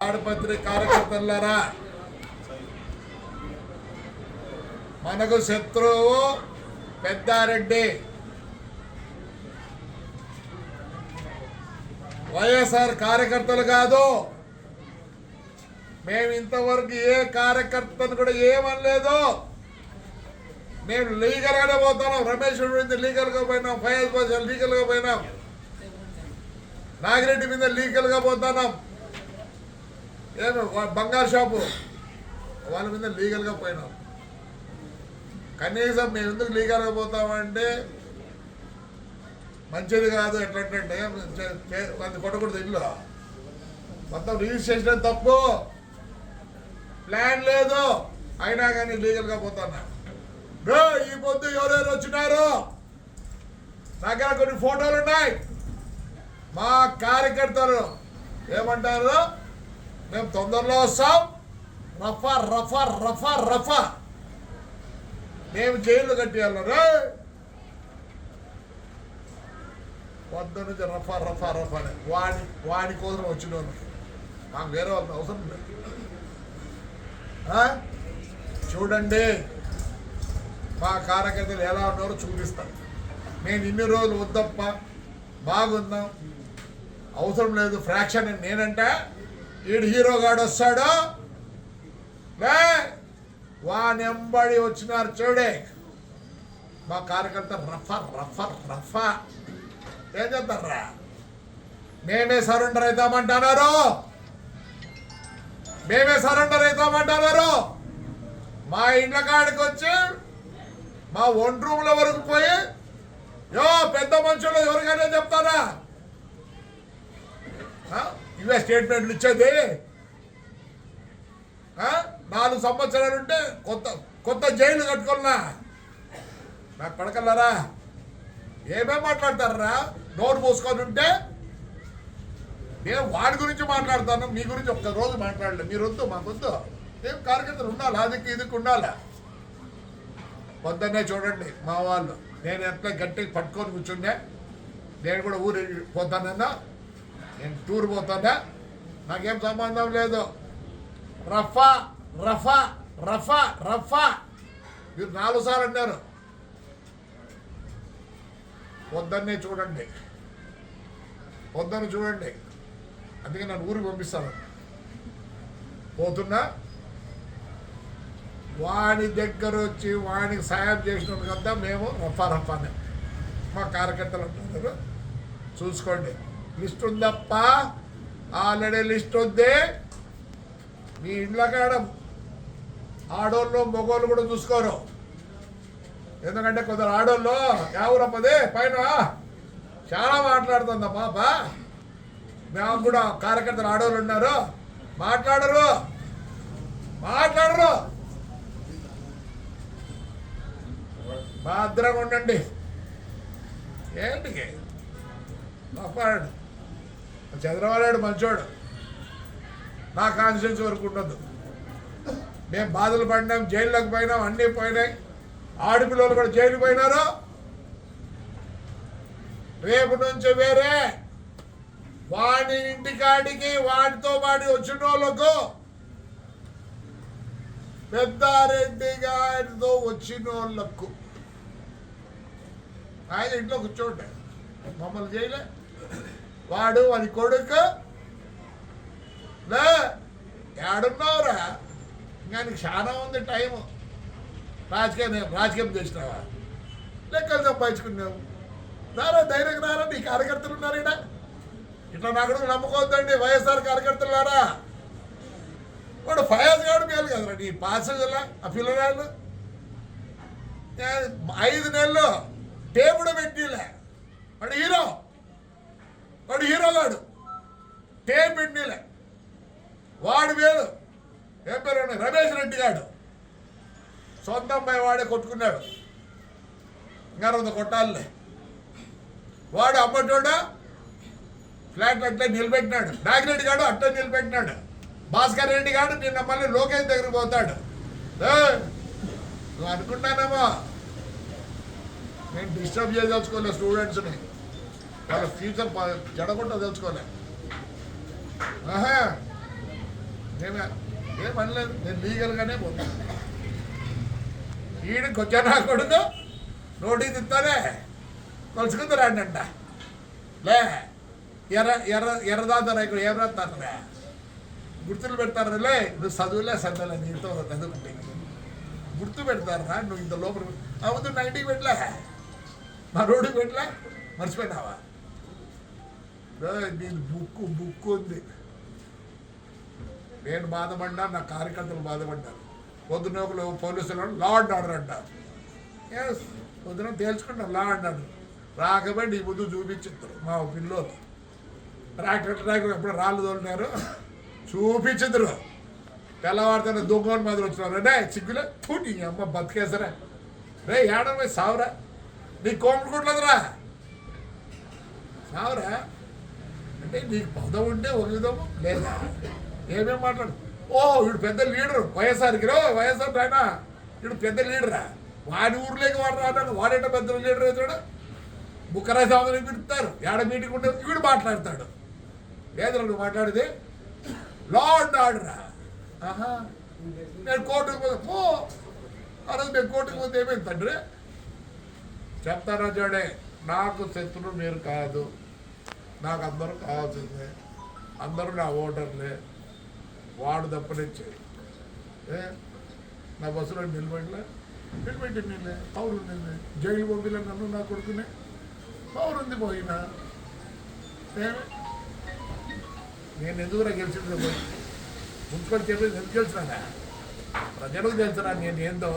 తాడిపత్రి కార్యకర్తలారా, మనకు శత్రువు పెద్దారెడ్డి. వైఎస్ఆర్ కార్యకర్తలు కాదు. మేము ఇంతవరకు ఏ కార్యకర్తను కూడా ఏమనలేదు. మేము లీగల్గానే పోతున్నాం. రమేష్ మీద లీగల్గా పోయినాం, ఫయాజ్ బాషా లీగల్గా పోయినాం, నాగిరెడ్డి మీద లీగల్గా పోతున్నాం, ఏమి బంగారు షాపు వాళ్ళ మీద లీగల్గా పోయినాం. కనీసం మేము ఎందుకు లీగల్గా పోతామంటే మంచిది కాదు. ఎట్లంటే అది కొట్టకూడదు. ఇల్లు మొత్తం రిజిస్ట్రేషన్ తప్పు, ప్లాన్ లేదు, అయినా కానీ లీగల్గా పోతున్నా. ఈ పొద్దు ఎవరెవరు వచ్చినారు దగ్గర కొన్ని ఫోటోలు ఉన్నాయి. మా కార్యకర్తలు ఏమంటారు, మేము తొందరలో వస్తాం, రఫా రఫా రఫా రఫా, మేము జైలు కట్టేయాలి. పొద్దు నుంచి రఫా రఫా రఫా అని వాడి కోసం వచ్చిన వాళ్ళు, మాకు వేరే వాళ్ళకి అవసరం లేదు. చూడండి మా కార్యకర్తలు ఎలా ఉన్నారో చూపిస్తాను. నేను ఇన్ని రోజులు వద్దప్ప, బాగుందాం, అవసరం లేదు ఫ్రాక్షన్ అని నేనంటే, ఈడు హీరోగాడు వస్తాడు, లే వానెంబడి వచ్చినారు చూడే మా కార్యకర్త రఫా రఫా రఫా. ఏం చేస్తారా, మేమే సరెండర్ అవుతామంటున్నారు, మేమే సరెండర్ అవుతామంటున్నారు. మా ఇండ్ల కాడికి వచ్చి మా ఒంటి రూమ్ల వరకు పోయి పెద్ద మనుషులు ఎవరికైనా చెప్తారా ఇవే స్టేట్మెంట్లు ఇచ్చేది. 4 సంవత్సరాలు ఉంటే కొత్త జైలు కట్టుకున్నా. నాకు పడకల్లారా ఏమేమి మాట్లాడతారా, నోరు పోసుకొని ఉంటే. నేను వాడి గురించి మాట్లాడతాను, మీ గురించి ఒక్కరోజు మాట్లాడలేదు. మీరు వద్దు, మాకొద్దు. ఏం కార్యకర్తలు ఉండాలి, అదికి ఇదికి ఉండాలి. పొద్దున్నే చూడండి మా వాళ్ళు, నేను ఎంత గట్టిగా పట్టుకొని కూర్చుండే. నేను కూడా ఊరు పోతానన్నా, నేను టూర్ పోతానా, నాకేం సంబంధం లేదు. రఫా రఫా రఫా రఫా మీరు 4 సార్లు అన్నారు. పొద్దున్నే చూడండి, పొద్దున్న చూడండి. అందుకే నన్ను ఊరికి పంపిస్తాను. పోతున్నా, వాడి దగ్గర వచ్చి వాడికి సాయం చేసినందుకంతా మేము రఫా రఫానే. మా కార్యకర్తలు అంటున్నారు, చూసుకోండి. లిస్ట్ ఉందప్ప, ఆల్రెడీ లిస్ట్ ఉంది. మీ ఇండ్ల కాడ ఆడోళ్ళు మగోళ్ళు కూడా చూసుకోరు. ఎందుకంటే కొందరు ఆడోళ్ళు ఎవరప్పదే పైన చాలా మాట్లాడుతుందా పాప. మేము కూడా కార్యకర్తలు ఆడోళ్ళు ఉన్నారు, మాట్లాడరు. భద్రంగా ఉండండి. ఏంటికి మాట్లాడు, చంద్రబాబు మంచోడు, నా కాన్స్టిట్యూన్సీ వరకు ఉండదు. మేము బాధలు పడినాం, జైల్లోకి పోయినాం, అన్నీ పోయినాయి. ఆడపిల్లలు కూడా జైలు పోయినారు. రేపు నుంచి వేరే వాడి ఇంటికాడికి వాడితో వాడి వచ్చిన వాళ్ళకు, పెద్దారెడ్డి గారితో వచ్చిన వాళ్ళకు ఆయన ఇంట్లో కూర్చోండి, మమ్మల్ని చేయలే. వాడు వాడి కొడుకు లే ఏడున్నావురా, ఇంకా నీకు చాలా ఉంది టైము. రాజకీయం చేసినావా, లెక్కలు సంపాదించుకున్నావు. రారా, ధైర్యం రారా. నీ కార్యకర్తలు ఉన్నారు ఇక్కడ. ఇట్లా నాకు నమ్ముకోవద్దండి వైఎస్ఆర్ కార్యకర్తలారా. వాడు ఫయాజ్ గారు మేలు కదరా నీ పాసలా. ఆ పిల్లగాళ్ళు 5 నెలలు టేపుడు పెట్టిలే. వాడు హీరోగాడు, టేప్ పెట్టిలే. వాడు మేలు. ఏం పేరు రమేష్ రెడ్డి గాడు, సొంత అమ్మాయి వాడే కొట్టుకున్నాడు. ఇంకా 2 కొట్టాలే. వాడు అమ్మటోడా ఫ్లాట్ అట్లే నిలబెట్టినాడు. నాగిరెడ్డి గాడు అట్లే నిలబెట్టినాడు. భాస్కర్ రెడ్డి గాడు నిన్న మళ్ళీ లోకేష్ దగ్గరికి పోతాడు. నువ్వు అనుకుంటానేమో నేను డిస్టర్బ్ చేయదలుచుకోలే స్టూడెంట్స్ని, వాళ్ళ ఫ్యూచర్ జడకుండా తెలుసుకోలే. ఏమనలేదు, నేను లీగల్గానే పోతాను. ఈడికి వచ్చా నా కొడుకు నోటీస్ ఇస్తానే కలుసుకుందరాండి అంట. లే ఎర్రదాత ఇక్కడ ఏం రాస్తారా, గుర్తులు పెడతారా? లే నువ్వు చదువులే చదవలే, నీతో చదువుకుంటే గుర్తు పెడతారా? నువ్వు ఇంత లోపల అవుతు 90 పెట్టలే, మా రోడ్డు పెట్టలే, మర్చిపోయినావా? నేను బుక్ ఉంది. నేను బాధపడ్డా, నా కార్యకర్తలు బాధపడ్డారు. పొద్దున ఒకరు పోలీసులు లా అండ్ ఆర్డర్ అంటారు. ఎస్, పొద్దున తేల్చుకుంటాం లా అండ్ ఆర్డర్. రాకపోయి నీ ముందు చూపించారు మా పిల్లలు. ట్రాక్టర్ ఎప్పుడు రాళ్ళు తోలినారు చూపించదురు. తెల్లవారితేనే దొంగని మాదిరి వచ్చినారు. రే సిగ్గులే నీ అమ్మ బతికేసరా, రే ఏడవై సావురా, నీ కోమడుకుంటలేదురా సావురా అంటే నీకు పదం ఉంటే ఒక విధము లేదా? ఏమేమి మాట్లాడు? ఓ వీడు పెద్ద లీడరు వైఎస్ఆర్కి రో వైఎస్ఆర్ ఆయన వీడు పెద్ద లీడరా, వాడి ఊర్లోకి వాడు రావడానికి వాడేట పెద్ద లీడర్ అవుతాడు. బుక్కరాజు సాగుని పిలుస్తారు, ఏడ మీటింగ్ ఉంటే వీడు మాట్లాడతాడు. లేదు నువ్వు మాట్లాడేది లా అండ్ ఆర్డరా? ఆహా, నేను కోర్టుకు పోతే పో. ఆ రోజు నేను కోర్టుకు పోతే ఏమైంది తండ్రి? చెప్తారా చూడే, నాకు శత్రువు మీరు కాదు, నాకు అందరూ కావాల్సిందే, అందరూ నా ఓటర్లే. వాడు తప్పనిచ్చే నా బస్సులో నిలబెట్టినే పౌరు ఉంది, జైలు పంపిలే నన్ను నా కొడుకునే పౌరు ఉంది పోయినా. నేను ఎందుకురా గెలిచింది పోయి మున్సిపల్ చెప్పేది ఎందుకు గెలిచినా? ప్రజలకు తెలుసురా నేను ఏందో.